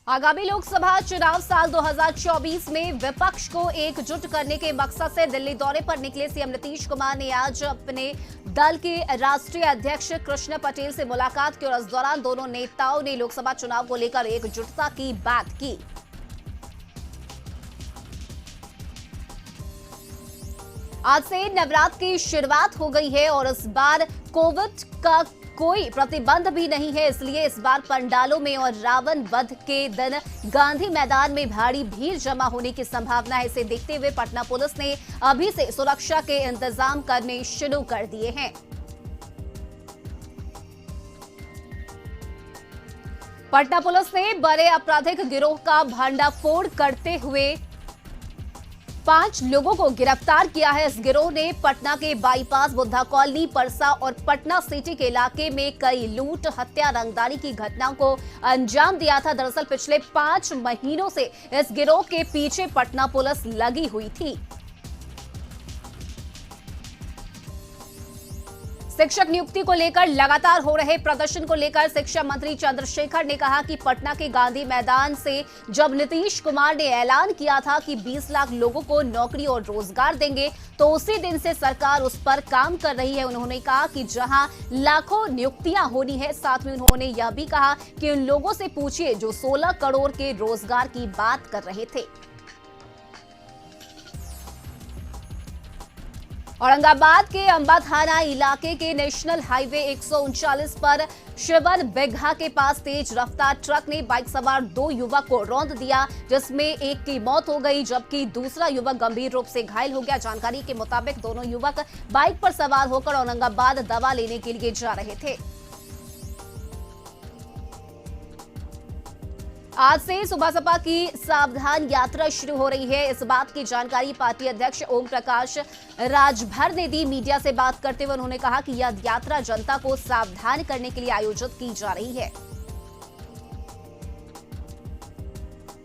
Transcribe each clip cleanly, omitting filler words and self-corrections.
आगामी लोकसभा चुनाव साल 2024 में विपक्ष को एकजुट करने के मकसद से दिल्ली दौरे पर निकले सीएम नीतीश कुमार ने आज अपने दल के राष्ट्रीय अध्यक्ष कृष्ण पटेल से मुलाकात की और इस दौरान दोनों नेताओं ने लोकसभा चुनाव को लेकर एकजुटता की बात की। आज से नवरात्र की शुरुआत हो गई है और इस बार कोविड का कोई प्रतिबंध भी नहीं है, इसलिए इस बार पंडालों में और रावण वध के दिन गांधी मैदान में भारी भीड़ जमा होने की संभावना है। इसे देखते हुए पटना पुलिस ने अभी से सुरक्षा के इंतजाम करने शुरू कर दिए हैं। पटना पुलिस ने बड़े आपराधिक गिरोह का भंडाफोड़ करते हुए 5 लोगों को गिरफ्तार किया है। इस गिरोह ने पटना के बाईपास, बुद्धा कॉलोनी, परसा और पटना सिटी के इलाके में कई लूट, हत्या, रंगदारी की घटनाओं को अंजाम दिया था। दरअसल पिछले 5 महीनों से इस गिरोह के पीछे पटना पुलिस लगी हुई थी। शिक्षक नियुक्ति को लेकर लगातार हो रहे प्रदर्शन को लेकर शिक्षा मंत्री चंद्रशेखर ने कहा कि पटना के गांधी मैदान से जब नीतीश कुमार ने ऐलान किया था कि 20 लाख लोगों को नौकरी और रोजगार देंगे, तो उसी दिन से सरकार उस पर काम कर रही है। उन्होंने कहा कि जहां लाखों नियुक्तियां होनी है, साथ में उन्होंने यह भी कहा कि उन लोगों से पूछिए जो 16 करोड़ के रोजगार की बात कर रहे थे। औरंगाबाद के अंबा थाना इलाके के नेशनल हाईवे 139 पर श्रवण बिघा के पास तेज रफ्तार ट्रक ने बाइक सवार 2 युवक को रौंद दिया, जिसमें एक की मौत हो गई जबकि दूसरा युवक गंभीर रूप से घायल हो गया। जानकारी के मुताबिक दोनों युवक बाइक पर सवार होकर औरंगाबाद दवा लेने के लिए जा रहे थे। आज से सुबह सपा की सावधान यात्रा शुरू हो रही है। इस बात की जानकारी पार्टी अध्यक्ष ओम प्रकाश राजभर ने दी। मीडिया से बात करते हुए उन्होंने कहा कि यह यात्रा जनता को सावधान करने के लिए आयोजित की जा रही है।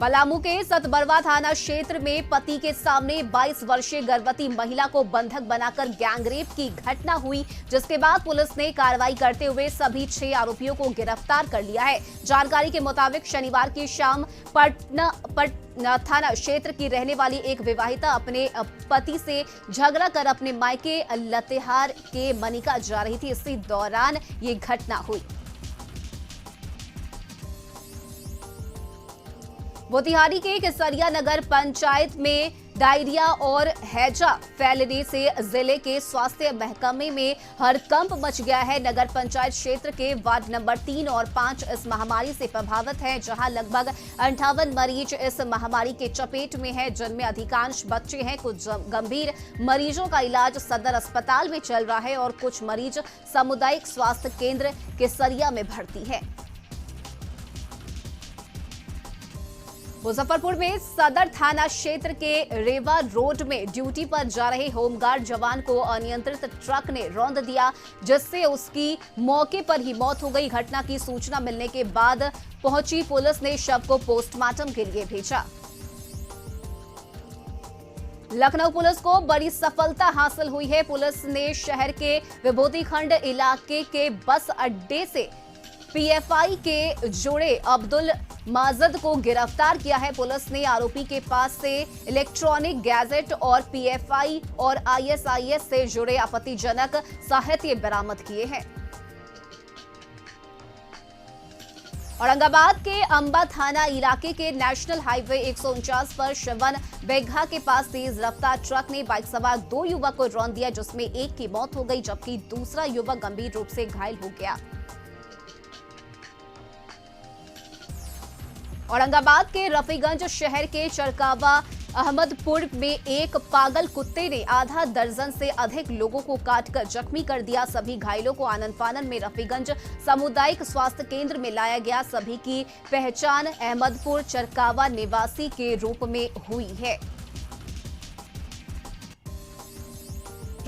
पलामू के सतबरवा थाना क्षेत्र में पति के सामने 22 वर्षीय गर्भवती महिला को बंधक बनाकर गैंगरेप की घटना हुई, जिसके बाद पुलिस ने कार्रवाई करते हुए सभी 6 आरोपियों को गिरफ्तार कर लिया है। जानकारी के मुताबिक शनिवार की शाम पटना थाना क्षेत्र की रहने वाली एक विवाहिता अपने पति से झगड़ा कर अपने मायके लतेहार के मनिका जा रही थी। इसी दौरान ये घटना हुई। मोतिहारी के केसरिया नगर पंचायत में डायरिया और हैजा फैलने से जिले के स्वास्थ्य महकमे में हड़कंप मच गया है। नगर पंचायत क्षेत्र के वार्ड नंबर 3 और 5 इस महामारी से प्रभावित है, जहां लगभग 58 मरीज इस महामारी के चपेट में हैं, जिनमें अधिकांश बच्चे हैं। कुछ गंभीर मरीजों का इलाज सदर अस्पताल में चल रहा है और कुछ मरीज सामुदायिक स्वास्थ्य केंद्र केसरिया में भर्ती है। मुजफ्फरपुर में सदर थाना क्षेत्र के रेवा रोड में ड्यूटी पर जा रहे होमगार्ड जवान को अनियंत्रित ट्रक ने रौंद दिया, जिससे उसकी मौके पर ही मौत हो गई। घटना की सूचना मिलने के बाद पहुंची पुलिस ने शव को पोस्टमार्टम के लिए भेजा। लखनऊ पुलिस को बड़ी सफलता हासिल हुई है। पुलिस ने शहर के विभूति खंड इलाके के बस अड्डे से पीएफआई के जोड़े अब्दुल माजिद को गिरफ्तार किया है। पुलिस ने आरोपी के पास से इलेक्ट्रॉनिक गैजेट और पीएफआई और आईएसआईएस से जुड़े आपत्तिजनक साहित्य बरामद किए हैं। औरंगाबाद के अंबा थाना इलाके के नेशनल हाईवे 149 पर श्रवण बिघा के पास तेज रफ्तार ट्रक ने बाइक सवार 2 युवक को रौंद दिया, जिसमें एक की मौत हो गई जबकि दूसरा युवक गंभीर रूप से घायल हो गया। औरंगाबाद के रफीगंज शहर के चरकावा अहमदपुर में एक पागल कुत्ते ने आधा दर्जन से अधिक लोगों को काटकर जख्मी कर दिया। सभी घायलों को आनन फानन में रफीगंज सामुदायिक स्वास्थ्य केंद्र में लाया गया। सभी की पहचान अहमदपुर चरकावा निवासी के रूप में हुई है।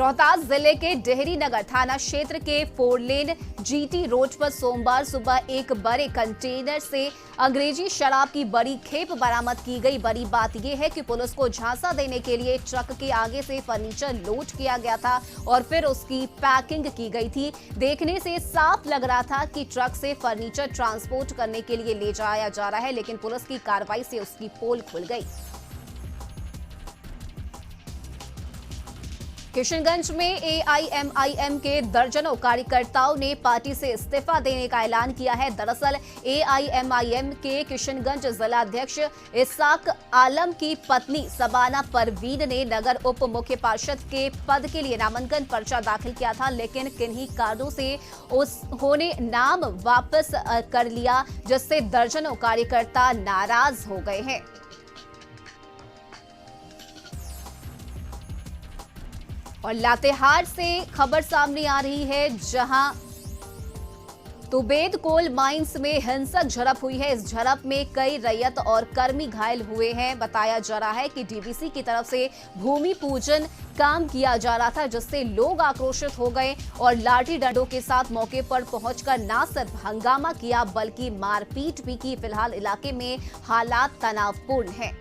रोहतास जिले के डेहरी नगर थाना क्षेत्र के 4 लेन जीटी रोड पर सोमवार सुबह एक बड़े कंटेनर से अंग्रेजी शराब की बड़ी खेप बरामद की गई। बड़ी बात यह है कि पुलिस को झांसा देने के लिए ट्रक के आगे से फर्नीचर लोड किया गया था और फिर उसकी पैकिंग की गई थी। देखने से साफ लग रहा था कि ट्रक से फर्नीचर ट्रांसपोर्ट करने के लिए ले जाया जा रहा है, लेकिन पुलिस की कार्रवाई से उसकी पोल खुल गई। किशनगंज में एआईएमआईएम के दर्जनों कार्यकर्ताओं ने पार्टी से इस्तीफा देने का ऐलान किया है। दरअसल एआईएमआईएम के किशनगंज जिलाध्यक्ष इसाक आलम की पत्नी सबाना परवीन ने नगर उप मुख्य पार्षद के पद के लिए नामांकन पर्चा दाखिल किया था, लेकिन किन्हीं कारणों से उन्होंने नाम वापस कर लिया, जिससे दर्जनों कार्यकर्ता नाराज हो गए हैं। और लातेहार से खबर सामने आ रही है, जहां तुबेद कोल माइंस में हिंसक झड़प हुई है। इस झड़प में कई रैयत और कर्मी घायल हुए हैं। बताया जा रहा है कि डीवीसी की तरफ से भूमि पूजन काम किया जा रहा था, जिससे लोग आक्रोशित हो गए और लाठी डंडों के साथ मौके पर पहुंचकर न सिर्फ हंगामा किया बल्कि मारपीट भी की। फिलहाल इलाके में हालात तनावपूर्ण हैं।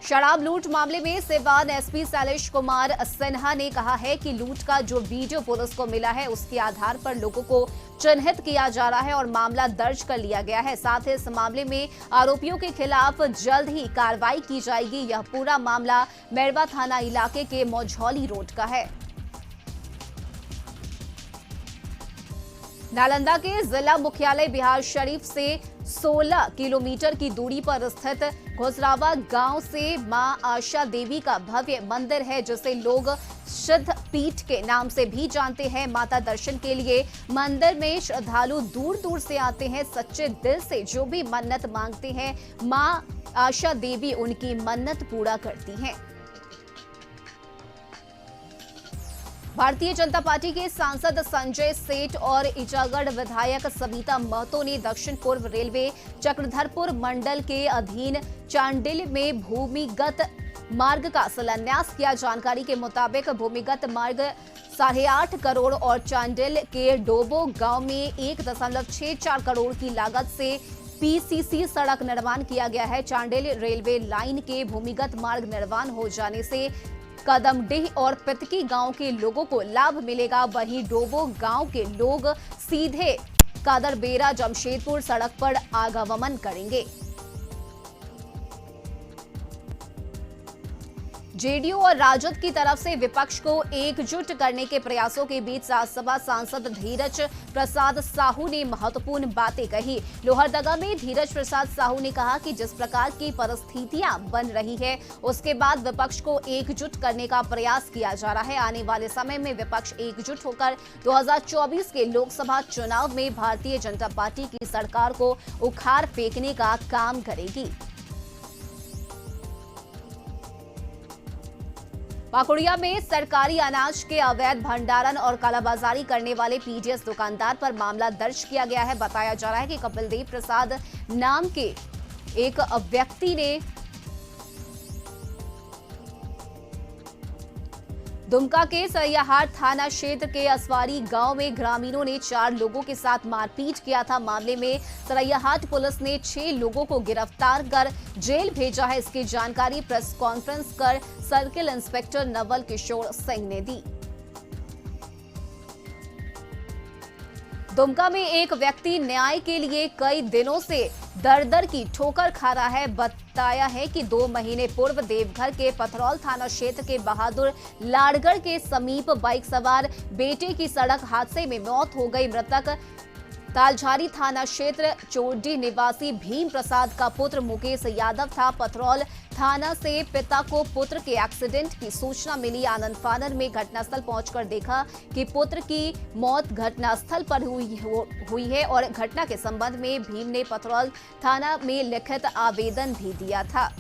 शराब लूट मामले में सिवान एसपी शैलेश कुमार सिन्हा ने कहा है कि लूट का जो वीडियो पुलिस को मिला है उसके आधार पर लोगों को चिन्हित किया जा रहा है और मामला दर्ज कर लिया गया है। साथ ही इस मामले में आरोपियों के खिलाफ जल्द ही कार्रवाई की जाएगी। यह पूरा मामला मेरवा थाना इलाके के मौझौली रोड का है। नालंदा के जिला मुख्यालय बिहार शरीफ से 16 किलोमीटर की दूरी पर स्थित घोसरावा गांव से मां आशा देवी का भव्य मंदिर है, जिसे लोग सिद्ध पीठ के नाम से भी जानते हैं। माता दर्शन के लिए मंदिर में श्रद्धालु दूर दूर से आते हैं। सच्चे दिल से जो भी मन्नत मांगते हैं, मां आशा देवी उनकी मन्नत पूरा करती हैं। भारतीय जनता पार्टी के सांसद संजय सेठ और ईचागढ़ विधायक सविता महतो ने दक्षिण पूर्व रेलवे चक्रधरपुर मंडल के अधीन चांडिल में भूमिगत मार्ग का शिलान्यास किया। जानकारी के मुताबिक भूमिगत मार्ग 8.5 करोड़ और चांडिल के डोबो गांव में 1.64 करोड़ की लागत से पीसीसी सड़क निर्माण किया गया है। चांडिल रेलवे लाइन के भूमिगत मार्ग निर्माण हो जाने से कदमडीह और पितकी गांव के लोगों को लाभ मिलेगा। वहीं डोबो गांव के लोग सीधे कादरबेरा जमशेदपुर सड़क पर आवागमन करेंगे। जेडीयू और राजद की तरफ से विपक्ष को एकजुट करने के प्रयासों के बीच राज्यसभा सांसद धीरज प्रसाद साहू ने महत्वपूर्ण बातें कही। लोहरदगा में धीरज प्रसाद साहू ने कहा कि जिस प्रकार की परिस्थितियां बन रही है, उसके बाद विपक्ष को एकजुट करने का प्रयास किया जा रहा है। आने वाले समय में विपक्ष एकजुट होकर 2024 के लोकसभा चुनाव में भारतीय जनता पार्टी की सरकार को उखाड़ फेंकने का काम करेगी। पाकुड़िया में सरकारी अनाज के अवैध भंडारण और कालाबाजारी करने वाले पीडीएस दुकानदार पर मामला दर्ज किया गया है। बताया जा रहा है कि कपिल देव प्रसाद नाम के एक व्यक्ति ने दुमका के सरैयाहाट थाना क्षेत्र के असवारी गांव में ग्रामीणों ने 4 लोगों के साथ मारपीट किया था। मामले में सरैयाहाट पुलिस ने 6 लोगों को गिरफ्तार कर जेल भेजा है। इसकी जानकारी प्रेस कॉन्फ्रेंस कर सर्किल इंस्पेक्टर नवल किशोर सिंह ने दी। दुमका में एक व्यक्ति न्याय के लिए कई दिनों से दर-दर की ठोकर खा रहा है। बताया है कि 2 महीने पूर्व देवघर के पथरौल थाना क्षेत्र के बहादुर लाड़गढ़ के समीप बाइक सवार बेटे की सड़क हादसे में मौत हो गई। मृतक तालझारी थाना क्षेत्र चोरडी निवासी भीम प्रसाद का पुत्र मुकेश यादव था। पथरौल थाना से पिता को पुत्र के एक्सीडेंट की सूचना मिली। आनंद फानर में घटनास्थल पहुंचकर देखा कि पुत्र की मौत घटनास्थल पर हुई है और घटना के संबंध में भीम ने पथरौल थाना में लिखित आवेदन भी दिया था।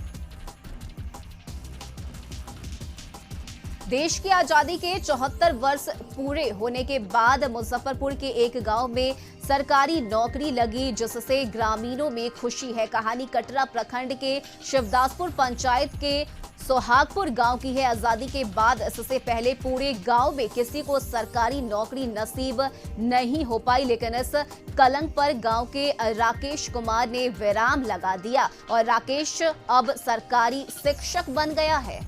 देश की आजादी के 74 वर्ष पूरे होने के बाद मुजफ्फरपुर के एक गांव में सरकारी नौकरी लगी, जिससे ग्रामीणों में खुशी है। कहानी कटरा प्रखंड के शिवदासपुर पंचायत के सोहागपुर गांव की है। आजादी के बाद इससे पहले पूरे गांव में किसी को सरकारी नौकरी नसीब नहीं हो पाई, लेकिन इस कलंक पर गांव के राकेश कुमार ने विराम लगा दिया और राकेश अब सरकारी शिक्षक बन गया है।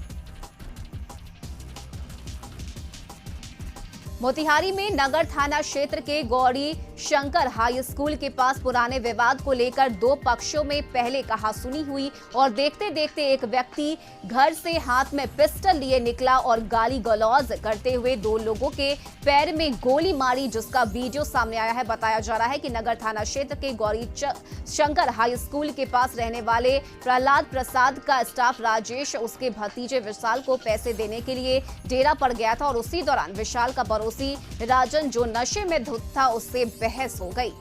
मोतिहारी में नगर थाना क्षेत्र के गौरी शंकर हाई स्कूल के पास पुराने विवाद को लेकर दो पक्षों में पहले कहासुनी हुई और देखते देखते एक व्यक्ति घर से हाथ में पिस्टल लिए निकला और गाली गलौज करते हुए दो लोगों के पैर में गोली मारी, जिसका वीडियो सामने आया है। बताया जा रहा है कि नगर थाना क्षेत्र के गौरी शंकर हाई स्कूल के पास रहने वाले प्रहलाद प्रसाद का स्टाफ राजेश उसके भतीजे विशाल को पैसे देने के लिए डेरा पड़ गया था और उसी दौरान विशाल का पड़ोसी राजन, जो नशे में धुत था, उससे बहस हो गई।